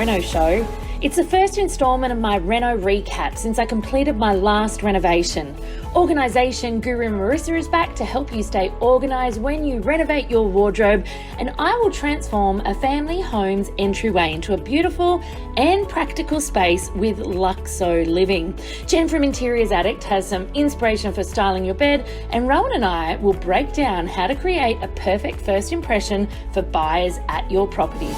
Reno Show. It's the first instalment of my Reno recap since I completed my last renovation. Organisation guru Marissa is back to help you stay organised when you renovate your wardrobe, and I will transform a family home's entryway into a beautiful and practical space with Luxo living. Jen from Interiors Addict has some inspiration for styling your bed, and Rowan and I will break down how to create a perfect first impression for buyers at your property.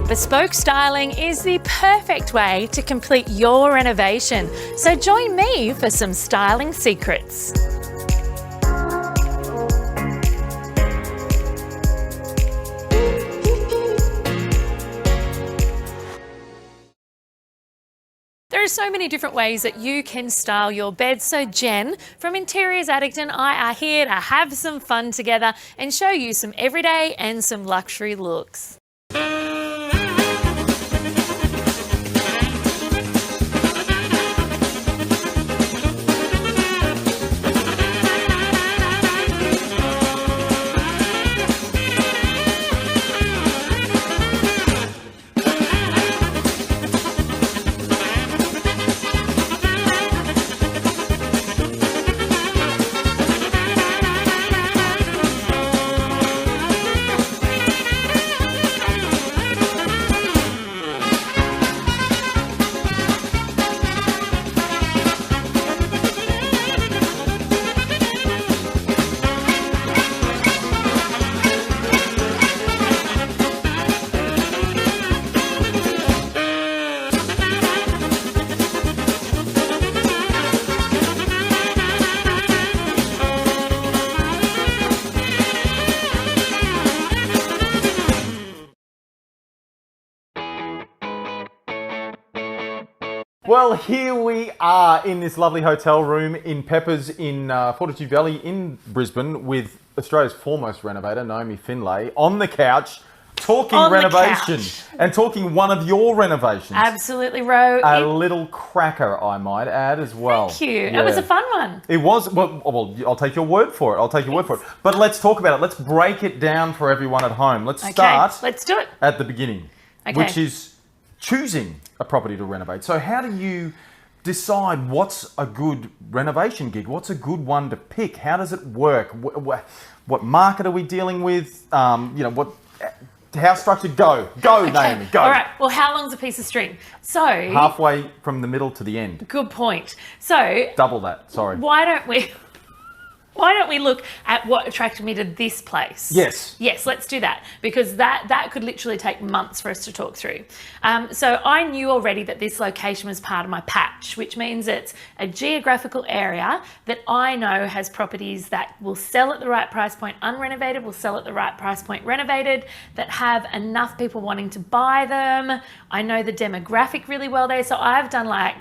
Bespoke styling is the perfect way to complete your renovation, so join me for some styling secrets. There are so many different ways that you can style your bed, so Jen from Interiors Addict and I are here to have some fun together and show you some everyday and some luxury looks. Well, here we are in this lovely hotel room in Peppers in Fortitude Valley in Brisbane with Australia's foremost renovator, Naomi Findlay, on the couch talking renovation and talking one of your renovations. Absolutely, Ro. A little cracker, I might add, as well. Thank you. Yeah. It was a fun one. It was. Well, I'll take your word for it. But let's talk about it. Let's break it down for everyone at home. Let's start. Let's do it. At the beginning, which is choosing a property to renovate. So how do you decide what's a good renovation gig? What's a good one to pick? How does it work? What market are we dealing with? How structured? Go, Naomi, go. All right. Well, how long's a piece of string? So halfway from the middle to the end. Good point. So double that. Sorry. Why don't we look at what attracted me to this place? Yes. Yes, let's do that, because that could literally take months for us to talk through. So I knew already that this location was part of my patch, which means it's a geographical area that I know has properties that will sell at the right price point unrenovated, will sell at the right price point renovated, that have enough people wanting to buy them. I know the demographic really well there, so I've done like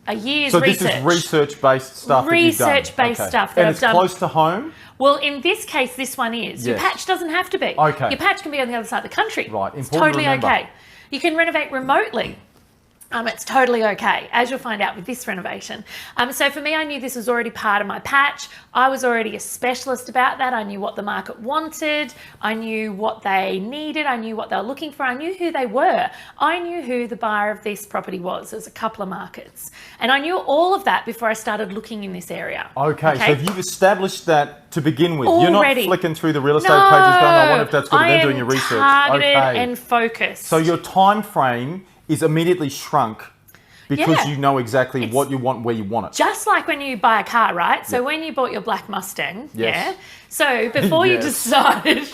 a year's research. So this is research-based stuff Research-based stuff that I've done. Close to home? Well, in this case, this one is. Yes. Your patch doesn't have to be. Okay. Your patch can be on the other side of the country. Right. It's totally okay. You can renovate remotely. It's totally okay, as you'll find out with this renovation. So for me, I knew this was already part of my patch. I was already a specialist about that. I knew what the market wanted. I knew what they needed. I knew what they were looking for. I knew who they were. I knew who the buyer of this property was. There's a couple of markets. And I knew all of that before I started looking in this area. Okay. So if you've established that to begin with, already. You're not flicking through the real estate pages going, I wonder if that's good, and then doing your research. Targeted and focused. So your time frame is immediately shrunk because you know exactly what you want, where you want it. Just like when you buy a car, right? So when you bought your black Mustang, so before you decided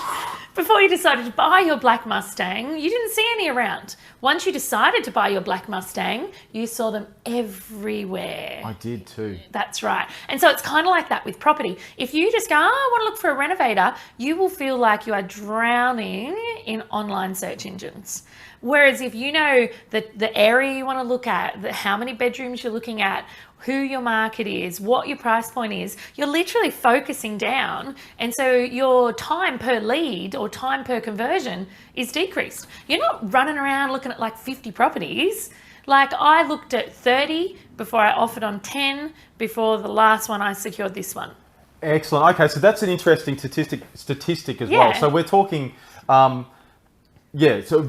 to buy your black Mustang, you didn't see any around. Once you decided to buy your black Mustang, you saw them everywhere. I did too. That's right. And so it's kind of like that with property. If you just go, I want to look for a renovator, you will feel like you are drowning in online search engines. Whereas if you know the area you want to look at, how many bedrooms you're looking at, who your market is, what your price point is, you're literally focusing down. And so your time per lead or time per conversion is decreased. You're not running around looking at like 50 properties. Like I looked at 30 before I offered on 10 before the last one I secured this one. Excellent. Okay, so that's an interesting statistic as well. So we're talking, so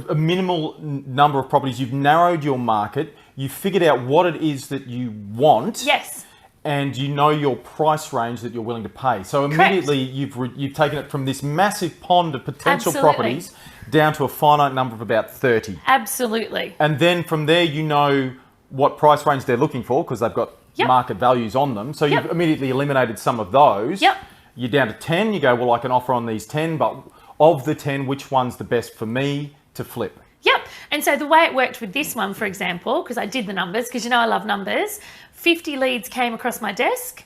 a minimal number of properties. You've narrowed your market. You figured out what it is that you want. Yes. And you know your price range that you're willing to pay. So immediately you've taken it from this massive pond of potential properties down to a finite number of about 30. Absolutely. And then from there, you know what price range they're looking for because they've got market values on them. So you've immediately eliminated some of those. Yep. You're down to 10. You go, well, I can offer on these 10, but of the 10, which one's the best for me to flip? Yep. And so the way it worked with this one, for example, because I did the numbers, because you know I love numbers, 50 leads came across my desk,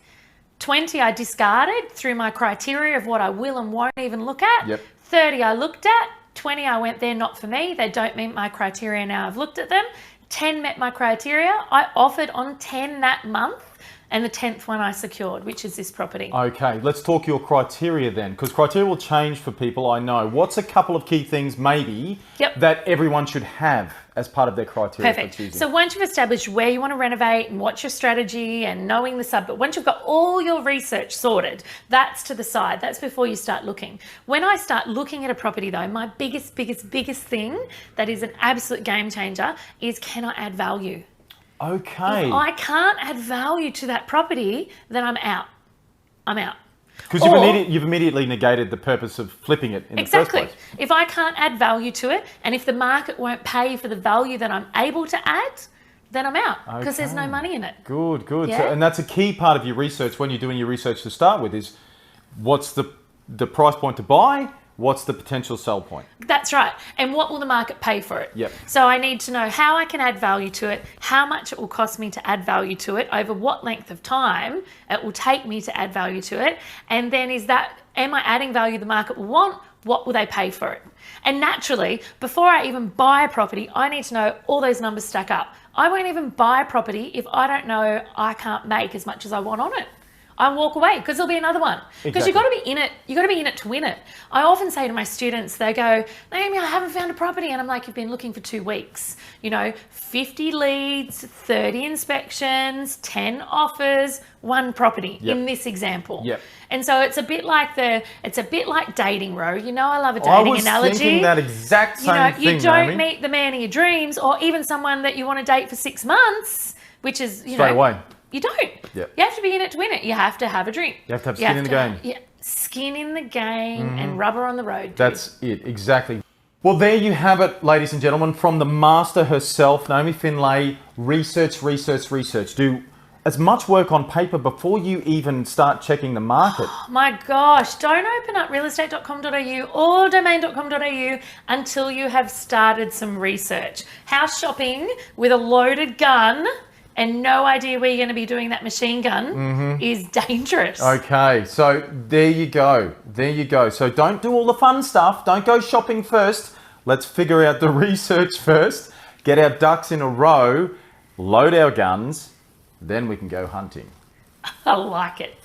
20 I discarded through my criteria of what I will and won't even look at, 30 I looked at, 20 I went, they're not for me, they don't meet my criteria now I've looked at them, 10 met my criteria, I offered on 10 that month, and the 10th one I secured, which is this property. Okay, let's talk your criteria then, because criteria will change for people, I know. What's a couple of key things maybe that everyone should have as part of their criteria? Perfect. So once you've established where you want to renovate and what's your strategy and knowing the suburb, once you've got all your research sorted, that's to the side. That's before you start looking. When I start looking at a property though, my biggest thing that is an absolute game changer is, can I add value? Okay. If I can't add value to that property, then I'm out. I'm out. Because you've immediately negated the purpose of flipping it in the first place. If I can't add value to it, and if the market won't pay for the value that I'm able to add, then I'm out because there's no money in it. Good. Yeah? So, and that's a key part of your research when you're doing your research to start with is what's the price point to buy? What's the potential sell point? That's right. And what will the market pay for it? Yep. So I need to know how I can add value to it, how much it will cost me to add value to it, over what length of time it will take me to add value to it. And then am I adding value the market will want? What will they pay for it? And naturally, before I even buy a property, I need to know all those numbers stack up. I won't even buy a property if I don't know I can't make as much as I want on it. I walk away because there'll be another one. Because you've got to be in it. You've got to be in it to win it. I often say to my students, they go, Naomi, I haven't found a property. And I'm like, you've been looking for 2 weeks. 50 leads, 30 inspections, 10 offers, 1 property in this example. Yep. And so it's a bit like dating, Ro. I love a dating analogy. I was thinking that exact same thing, you don't Naomi. meet the man of your dreams or even someone that you want to date for 6 months, which is, straight away. You don't. Yep. You have to be in it to win it. You have to have a drink. You have to have skin in the game. Yeah, skin in the game and rubber on the road. That's it, exactly. Well, there you have it, ladies and gentlemen, from the master herself, Naomi Findlay. Research. Do as much work on paper before you even start checking the market. Oh my gosh, don't open up realestate.com.au or domain.com.au until you have started some research. House shopping with a loaded gun and no idea where you're going to be doing that machine gun is dangerous. Okay, so there you go. So don't do all the fun stuff. Don't go shopping first. Let's figure out the research first. Get our ducks in a row. Load our guns. Then we can go hunting. I like it.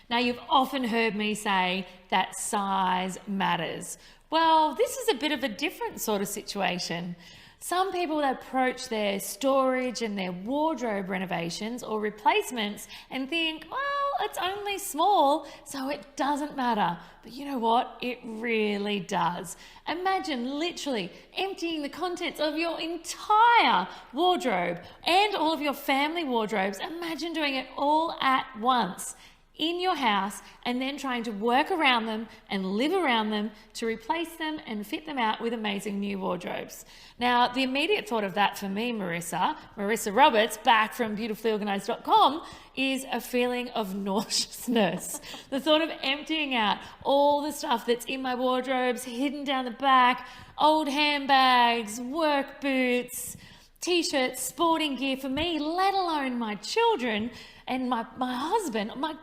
Now, you've often heard me say that size matters. Well, this is a bit of a different sort of situation. Some people approach their storage and their wardrobe renovations or replacements and think, well, it's only small, so it doesn't matter. But you know what? It really does. Imagine literally emptying the contents of your entire wardrobe and all of your family wardrobes. Imagine doing it all at once in your house and then trying to work around them and live around them to replace them and fit them out with amazing new wardrobes. Now, the immediate thought of that for me, Marissa Roberts, back from beautifulyorganized.com, is a feeling of nauseousness. The thought of emptying out all the stuff that's in my wardrobes, hidden down the back, old handbags, work boots, t-shirts, sporting gear for me, let alone my children and my husband, I'm out.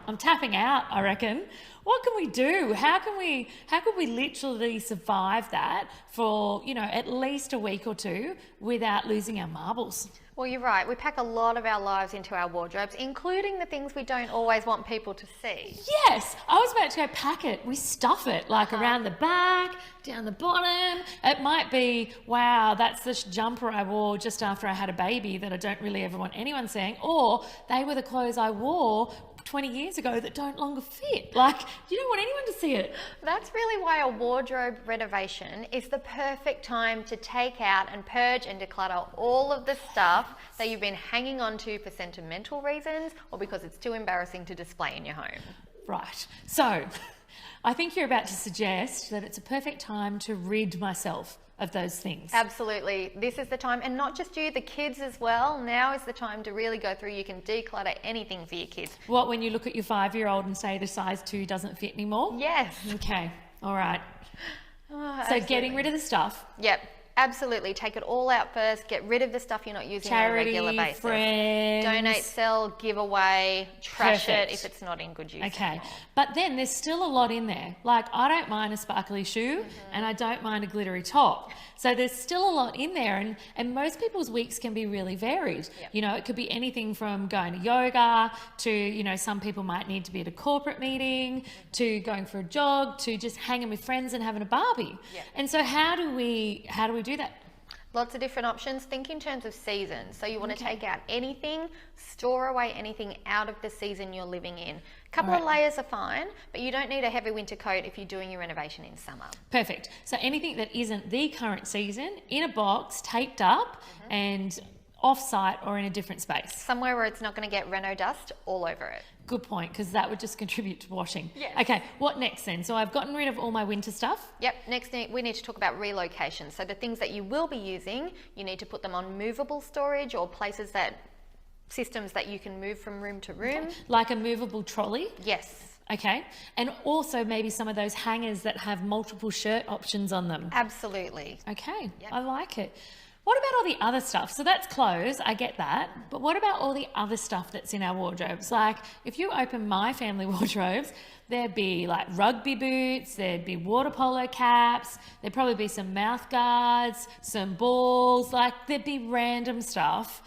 I'm tapping out, I reckon. what can we do? How could we literally survive that for, at least a week or two without losing our marbles? Well, you're right. We pack a lot of our lives into our wardrobes, including the things we don't always want people to see. Yes, I was about to go pack it. We stuff it around the back, down the bottom. It might be, wow, that's the jumper I wore just after I had a baby that I don't really ever want anyone seeing. Or they were the clothes I wore 20 years ago that don't longer fit. You don't want anyone to see it. That's really why a wardrobe renovation is the perfect time to take out and purge and declutter all of the stuff that you've been hanging on to for sentimental reasons or because it's too embarrassing to display in your home. Right. So I think you're about to suggest that it's a perfect time to rid myself of those things. Absolutely. This is the time, and not just you, the kids as well. Now is the time to really go through. You can declutter anything for your kids. What, when you look at your 5-year-old and say the size 2 doesn't fit anymore? Yes. Okay. All right. So Absolutely. getting rid of the stuff. Yep. Absolutely. Take it all out first. Get rid of the stuff you're not using Charity, on a regular basis. Friends. Donate, sell, give away, trash Perfect. it if it's not in good use. Okay. Anymore. But then there's still a lot in there. I don't mind a sparkly shoe and I don't mind a glittery top. So there's still a lot in there, and most people's weeks can be really varied. Yep. It could be anything from going to yoga to, some people might need to be at a corporate meeting, to going for a jog, to just hanging with friends and having a barbie. Yep. And so how do we do that? Lots of different options. Think in terms of seasons. So you want to take out anything, store away anything out of the season you're living in. A couple of layers are fine, but you don't need a heavy winter coat if you're doing your renovation in summer. Perfect. So anything that isn't the current season, in a box, taped up and off-site or in a different space. Somewhere where it's not going to get Reno dust all over it. Good point, because that would just contribute to washing. Yes. Okay, what next then? So I've gotten rid of all my winter stuff. Yep, next we need to talk about relocation. So the things that you will be using, you need to put them on movable storage or systems that you can move from room to room. Okay. Like a movable trolley? Yes. Okay, and also maybe some of those hangers that have multiple shirt options on them. Absolutely. Okay, Yep. I like it. What about all the other stuff? So that's clothes, I get that. But what about all the other stuff that's in our wardrobes? If you open my family wardrobes, there'd be rugby boots, there'd be water polo caps, there'd probably be some mouth guards, some balls, there'd be random stuff.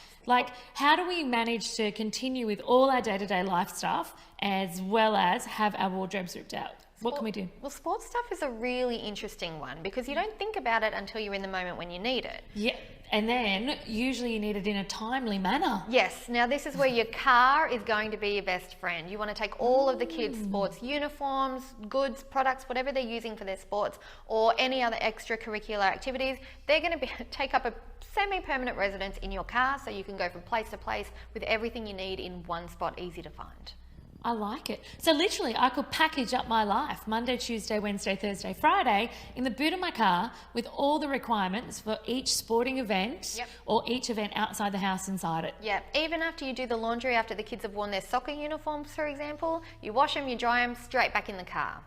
How do we manage to continue with all our day-to-day life stuff as well as have our wardrobes ripped out? What can we do? Well, sports stuff is a really interesting one because you don't think about it until you're in the moment when you need it. Yeah, and then usually you need it in a timely manner. Yes, now this is where your car is going to be your best friend. You want to take all of the kids' sports uniforms, goods, products, whatever they're using for their sports or any other extracurricular activities. They're going to take up a semi-permanent residence in your car so you can go from place to place with everything you need in one spot, easy to find. I like it. So literally I could package up my life Monday, Tuesday, Wednesday, Thursday, Friday in the boot of my car with all the requirements for each sporting event or each event outside the house inside it. Yeah, even after you do the laundry, after the kids have worn their soccer uniforms, for example, you wash them, you dry them, straight back in the car.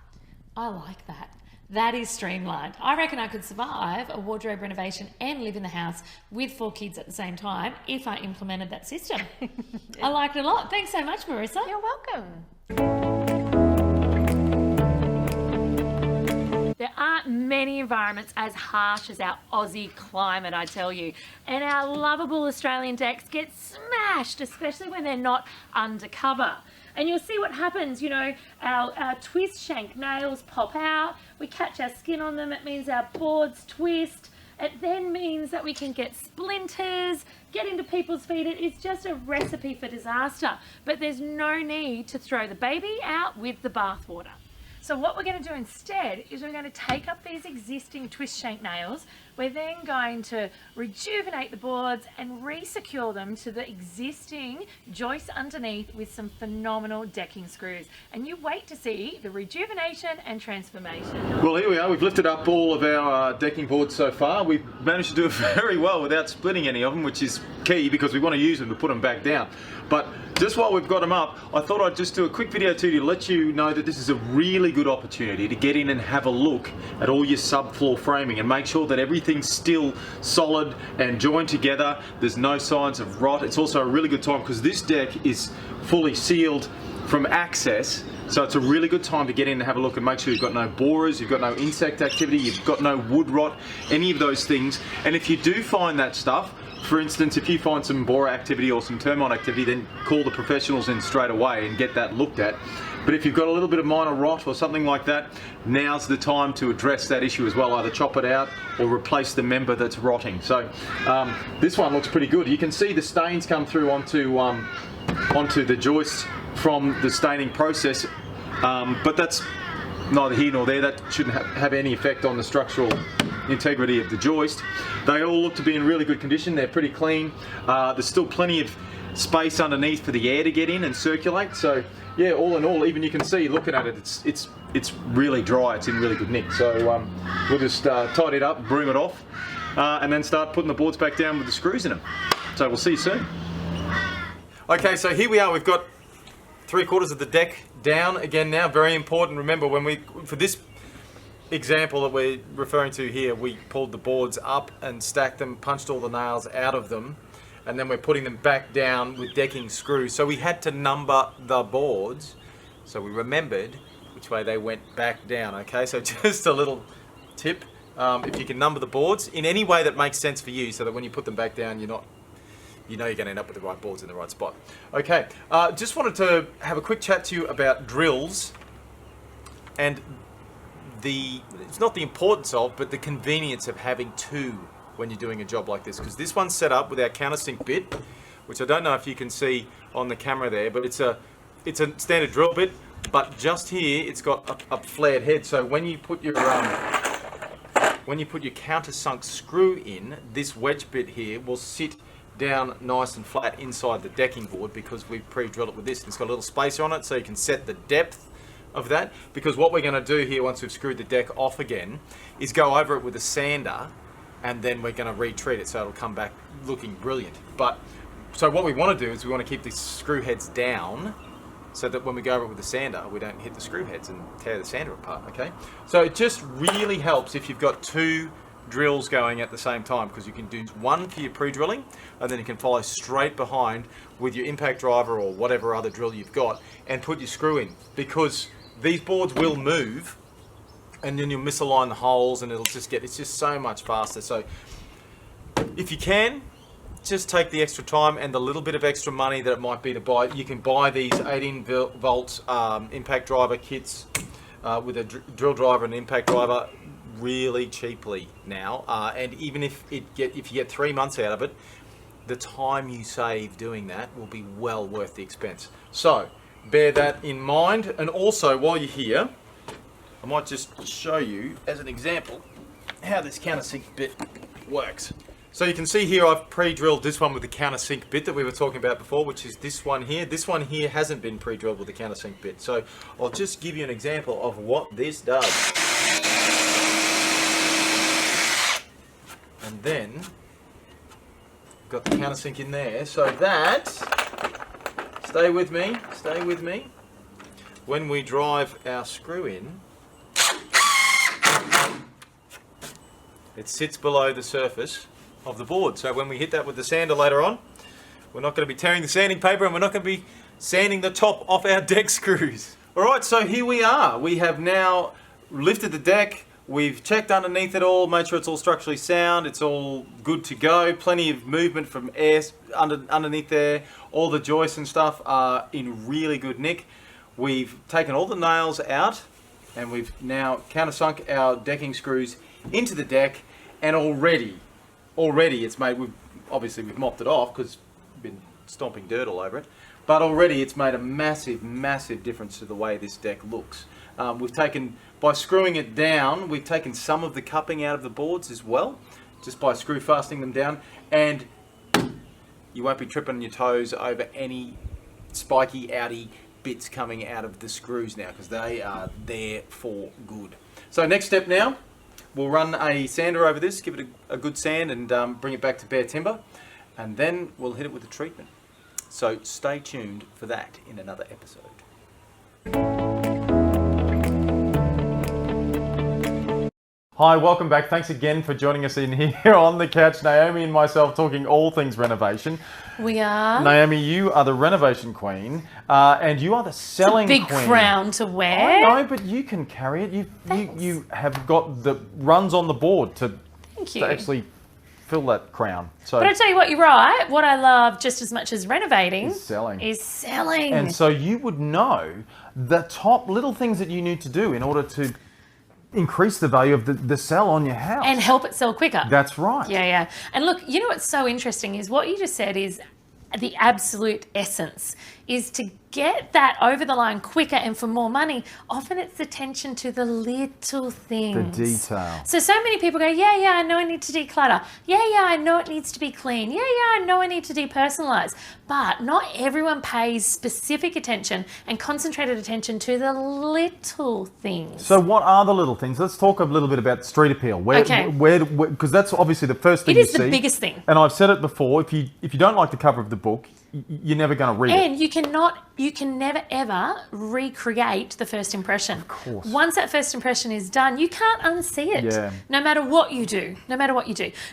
I like that. That is streamlined. I reckon I could survive a wardrobe renovation and live in the house with 4 kids at the same time if I implemented that system. I like it a lot. Thanks so much, Marissa. You're welcome. There aren't many environments as harsh as our Aussie climate, I tell you. And our lovable Australian decks get smashed, especially when they're not undercover. And you'll see what happens, our twist shank nails pop out, we catch our skin on them, it means our boards twist, it then means that we can get splinters, get into people's feet. It is just a recipe for disaster, but there's no need to throw the baby out with the bathwater. So what we're going to do instead is we're going to take up these existing twist shank nails. We're then going to rejuvenate the boards and re-secure them to the existing joists underneath with some phenomenal decking screws. And you wait to see the rejuvenation and transformation. Well, here we are. We've lifted up all of our decking boards so far. We've managed to do it very well without splitting any of them, which is key because we want to use them to put them back down. But just while we've got them up, I thought I'd just do a quick video to let you know that this is a really good opportunity to get in and have a look at all your subfloor framing and make sure that everything's still solid and joined together. There's no signs of rot. It's also a really good time because this deck is fully sealed from access So it's a really good time to get in and have a look and make sure you've got no borers, you've got no insect activity, you've got no wood rot, any of those things. And if you do find that stuff, for instance, if you find some borer activity or some termite activity, then call the professionals in straight away and get that looked at. But if you've got a little bit of minor rot or something like that, now's the time to address that issue as well. Either chop it out or replace the member that's rotting. So this one looks pretty good. You can see the stains come through onto the joist from the staining process, but that's neither here nor there. That shouldn't have any effect on the structural integrity of the joist. They all look to be in really good condition. They're pretty clean. There's still plenty of space underneath for the air to get in and circulate. So yeah, all in all, even you can see looking at it, it's really dry. It's in really good nick. So we'll just tidy it up, broom it off, and then start putting the boards back down with the screws in them. So we'll see you soon. Okay, so here we are. We've got 3/4 of the deck down again now. Very important. Remember, for this example that we're referring to here, we pulled the boards up and stacked them, punched all the nails out of them, and then we're putting them back down with decking screws. So we had to number the boards, so we remembered which way they went back down. Okay, so just a little tip, if you can number the boards in any way that makes sense for you, so that when you put them back down, you know you're going to end up with the right boards in the right spot. Okay, just wanted to have a quick chat to you about drills and it's not the importance of, but the convenience of having two when you're doing a job like this. Because this one's set up with our countersink bit, which I don't know if you can see on the camera there, but it's a standard drill bit, but just here it's got a flared head. So when you put your countersunk screw in, this wedge bit here will sit down nice and flat inside the decking board because we've pre-drilled it with this. It's got a little spacer on it so you can set the depth of that, because what we're going to do here once we've screwed the deck off again is go over it with a sander, and then we're going to retreat it so it'll come back looking brilliant. But so what we want to do is we want to keep these screw heads down so that when we go over it with the sander we don't hit the screw heads and tear the sander apart. Okay, so it just really helps if you've got two drills going at the same time, because you can do one for your pre-drilling and then you can follow straight behind with your impact driver or whatever other drill you've got and put your screw in, because these boards will move and then you'll misalign the holes and it's just so much faster. So if you can, just take the extra time and the little bit of extra money that it might be to buy. You can buy these 18 volt impact driver kits with a drill driver and impact driver really cheaply now, and even if you get 3 months out of it, the time you save doing that will be well worth the expense. So bear that in mind. And also, while you're here, I might just show you as an example how this countersink bit works. So you can see here I've pre-drilled this one with the countersink bit that we were talking about before, which is this one here. This one here hasn't been pre-drilled with the countersink bit. So I'll just give you an example of what this does. And then got the countersink in there, so that, stay with me, when we drive our screw in, it sits below the surface of the board. So when we hit that with the sander later on, we're not going to be tearing the sanding paper and we're not going to be sanding the top off our deck screws. Alright, so here we are. We have now lifted the deck. We've checked underneath it all, made sure it's all structurally sound, it's all good to go, plenty of movement from air underneath there, all the joists and stuff are in really good nick. We've taken all the nails out and we've now countersunk our decking screws into the deck, and already it's made, we've mopped it off because we've been stomping dirt all over it, but already it's made a massive difference to the way this deck looks. By screwing it down, we've taken some of the cupping out of the boards as well, just by screw fastening them down, and you won't be tripping your toes over any spiky, outy bits coming out of the screws now, because they are there for good. So next step now, we'll run a sander over this, give it a good sand and bring it back to bare timber, and then we'll hit it with a treatment. So stay tuned for that in another episode. Hi, welcome back. Thanks again for joining us in here on the couch. Naomi and myself talking all things renovation. We are. Naomi, you are the renovation queen, and you are the selling queen. Big crown to wear. I know, but you can carry it. You have got the runs on the board to actually fill that crown. So, but I tell you what, you're right. What I love just as much as renovating is selling. And so you would know the top little things that you need to do in order to increase the value of the sell on your house. And help it sell quicker. That's right. Yeah. And look, you know what's so interesting is what you just said is the absolute essence is to get that over the line quicker and for more money. Often it's attention to the little things. The detail. So many people go, yeah, I know I need to declutter. Yeah, I know it needs to be clean. Yeah, I know I need to depersonalize. But not everyone pays specific attention and concentrated attention to the little things. So what are the little things? Let's talk a little bit about street appeal. Where, because that's obviously the first thing you see. It is the biggest thing. And I've said it before, if you don't like the cover of the book, you're never going to read it. And you can never ever recreate the first impression. Of course. Once that first impression is done, you can't unsee it. Yeah. No matter what you do.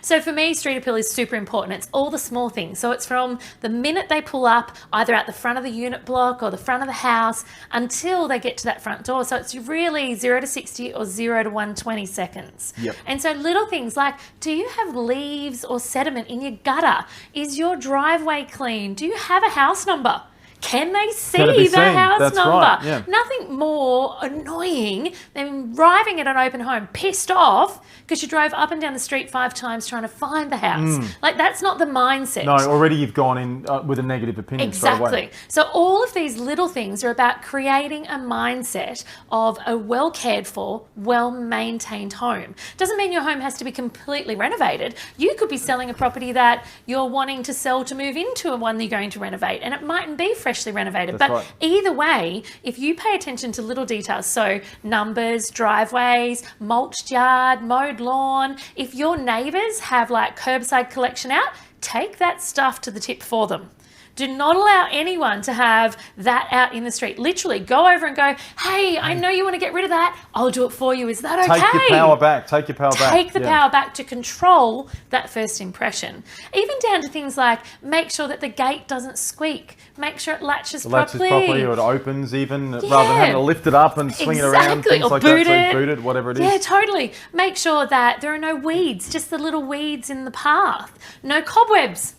So for me, street appeal is super important. It's all the small things. So it's from the minute they pull up, either at the front of the unit block or the front of the house, until they get to that front door. So it's really 0 to 60 or 0 to 120 seconds. Yep. And so little things like, do you have leaves or sediment in your gutter? Is your driveway clean? Do you have a house number? Can they see the house That's number? right, yeah. Nothing more annoying than arriving at an open home pissed off because you drove up and down the street 5 times trying to find the house. Like, that's not the mindset. No, already you've gone in with a negative opinion straight away. Exactly. So all of these little things are about creating a mindset of a well cared for, well maintained home. Doesn't mean your home has to be completely renovated. You could be selling a property that you're wanting to sell to move into a one that you're going to renovate, and it mightn't be freshly renovated. That's but right. Either way, if you pay attention to little details, so numbers, driveways, mulched yard, mowed lawn, if your neighbours have like curbside collection out, take that stuff to the tip for them. Do not allow anyone to have that out in the street. Literally go over and go, hey, I know you want to get rid of that. I'll do it for you. Is that okay? Take your power back. Take your power back. Take the power back to control that first impression. Even down to things like make sure that the gate doesn't squeak. Make sure it latches properly. Or it opens even, rather than having to lift it up and swing it around. Things or like boot that. it. So boot it, whatever it is. Yeah, totally. Make sure that there are no weeds, just the little weeds in the path. No cobwebs.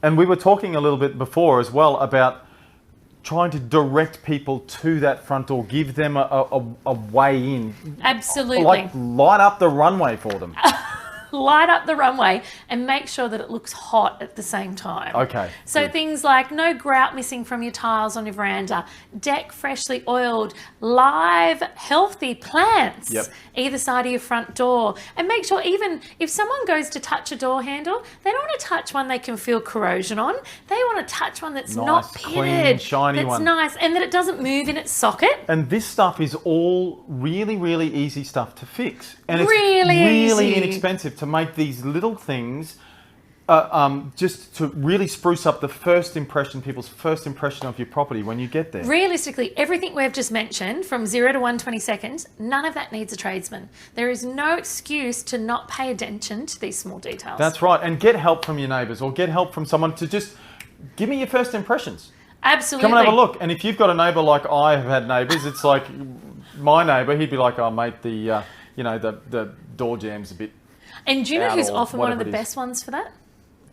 And we were talking a little bit before as well about trying to direct people to that front door, give them a way in. Absolutely. Like light up the runway for them. Light up the runway and make sure that it looks hot at the same time. Okay. So good. Things like no grout missing from your tiles on your veranda, deck freshly oiled, live, healthy plants either side of your front door. And make sure even if someone goes to touch a door handle, they don't want to touch one they can feel corrosion on. They want to touch one that's not pitted, clean, shiny that's one. nice, and that it doesn't move in its socket. And this stuff is all really, really easy stuff to fix. And it's Really really easy. inexpensive to make these little things just to really spruce up the people's first impression of your property when you get there. Realistically, everything we've just mentioned from 0 to 120 seconds, none of that needs a tradesman. There is no excuse to not pay attention to these small details. That's right. And get help from your neighbours or get help from someone to just give me your first impressions. Absolutely. Come and have a look. And if you've got a neighbour like I have had neighbours, it's like my neighbour, he'd be like, oh mate, the door jam's a bit. And do you know who's or often one of the whatever it is. best ones for that?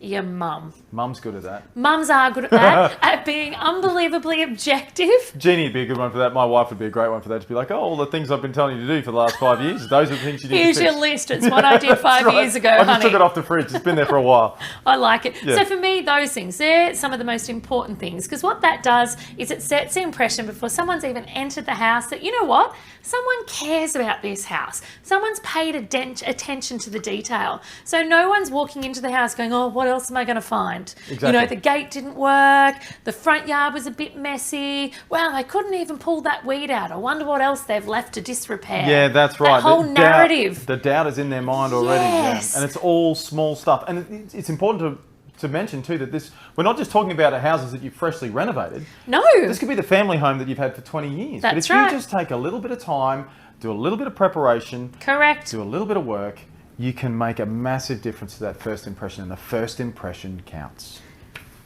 Your mum. Mum's good at that. Mums are good at that, at being unbelievably objective. Jeannie would be a good one for that. My wife would be a great one for that. To be like, oh, all the things I've been telling you to do for the last 5 years, those are the things you need Here's to fix. your list. It's what I did 5 years ago, I just honey. took it off the fridge. It's been there for a while. I like it. Yeah. So for me, those things, they're some of the most important things, because what that does is it sets the impression before someone's even entered the house that, you know what, someone cares about this house. Someone's paid attention to the detail. So no one's walking into the house going, oh, what else am I going to find? Exactly. You know, the gate didn't work, the front yard was a bit messy. Wow, they couldn't even pull that weed out. I wonder what else they've left to disrepair. Yeah, that's right. That whole narrative. The doubt is in their mind already. Yes. Yeah. And it's all small stuff. And it's important to mention too that we're not just talking about houses that you've freshly renovated. No. This could be the family home that you've had for 20 years. But if you just take a little bit of time, do a little bit of preparation, correct, do a little bit of work, you can make a massive difference to that first impression, and the first impression counts.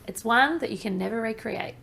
It's one that you can never recreate.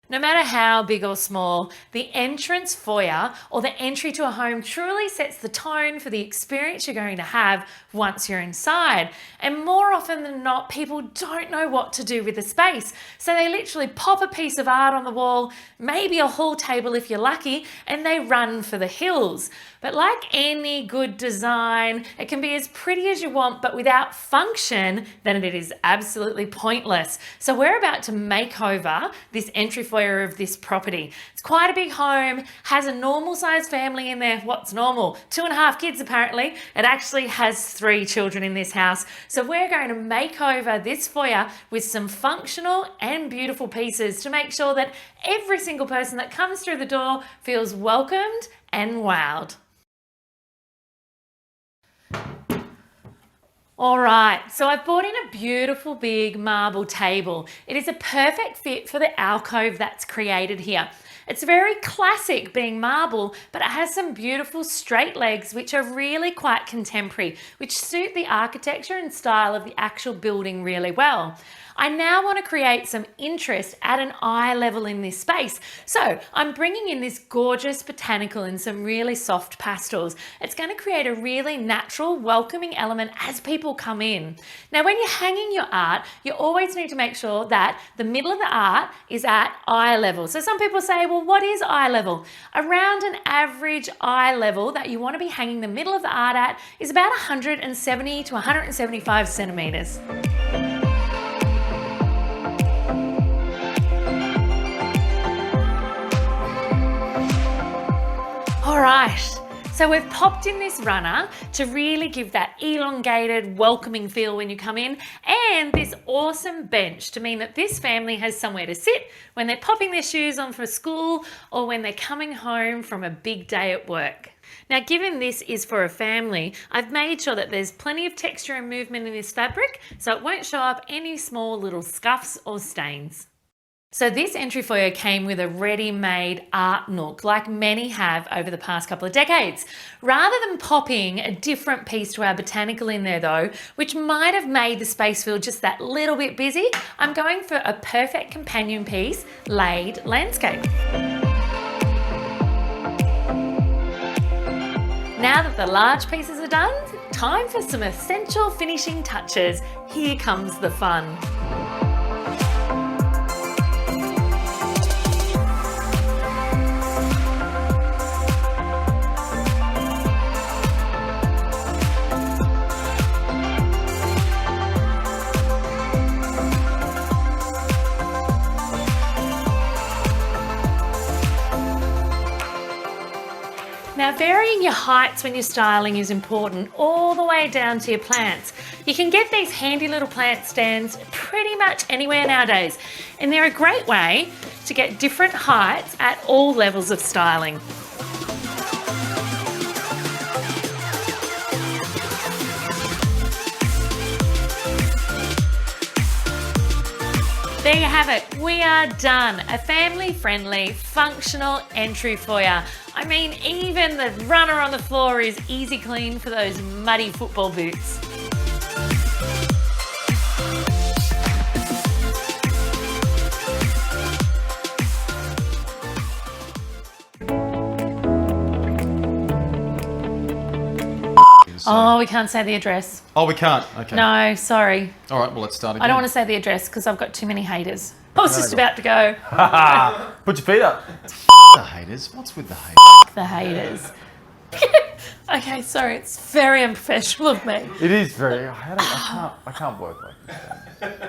No matter how big or small, the entrance foyer or the entry to a home truly sets the tone for the experience you're going to have once you're inside. And more often than not, people don't know what to do with the space. So they literally pop a piece of art on the wall, maybe a hall table if you're lucky, and they run for the hills. But like any good design, it can be as pretty as you want, but without function, then it is absolutely pointless. So we're about to make over this entry foyer of this property. It's quite a big home, has a normal sized family in there. What's normal? 2.5 kids apparently. It actually has 3 children in this house. So we're going to make over this foyer with some functional and beautiful pieces to make sure that every single person that comes through the door feels welcomed and wowed. All right, so I've brought in a beautiful big marble table. It is a perfect fit for the alcove that's created here. It's very classic being marble, but it has some beautiful straight legs which are really quite contemporary, which suit the architecture and style of the actual building really well. I now want to create some interest at an eye level in this space. So I'm bringing in this gorgeous botanical and some really soft pastels. It's going to create a really natural, welcoming element as people come in. Now, when you're hanging your art, you always need to make sure that the middle of the art is at eye level. So some people say, well, what is eye level? Around an average eye level that you want to be hanging the middle of the art at is about 170 to 175 centimeters. All right, so we've popped in this runner to really give that elongated, welcoming feel when you come in, and this awesome bench to mean that this family has somewhere to sit when they're popping their shoes on for school or when they're coming home from a big day at work. Now, given this is for a family, I've made sure that there's plenty of texture and movement in this fabric so it won't show up any small little scuffs or stains. So this entry foyer came with a ready-made art nook, like many have over the past couple of decades. Rather than popping a different piece to our botanical in there though, which might have made the space feel just that little bit busy, I'm going for a perfect companion piece, laid landscape. Now that the large pieces are done, time for some essential finishing touches. Here comes the fun. Now, varying your heights when you're styling is important, all the way down to your plants. You can get these handy little plant stands pretty much anywhere nowadays, and they're a great way to get different heights at all levels of styling. There you have it, we are done. A family-friendly, functional entry foyer. I mean, even the runner on the floor is easy clean for those muddy football boots. Oh, we can't say the address. Oh, we can't? Okay. No, sorry. All right, well, let's start again. I don't want to say the address because I've got too many haters. I was just about to go. Put your feet up. The haters. What's with the haters? The haters. Okay, sorry, it's very unprofessional of me. It is very. I can't work like this.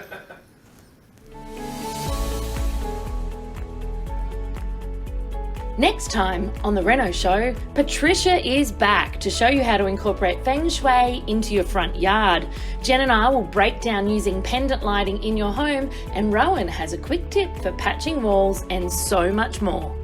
Next time on the Reno Show, Patricia is back to show you how to incorporate feng shui into your front yard. Jen and I will break down using pendant lighting in your home, and Rowan has a quick tip for patching walls and so much more.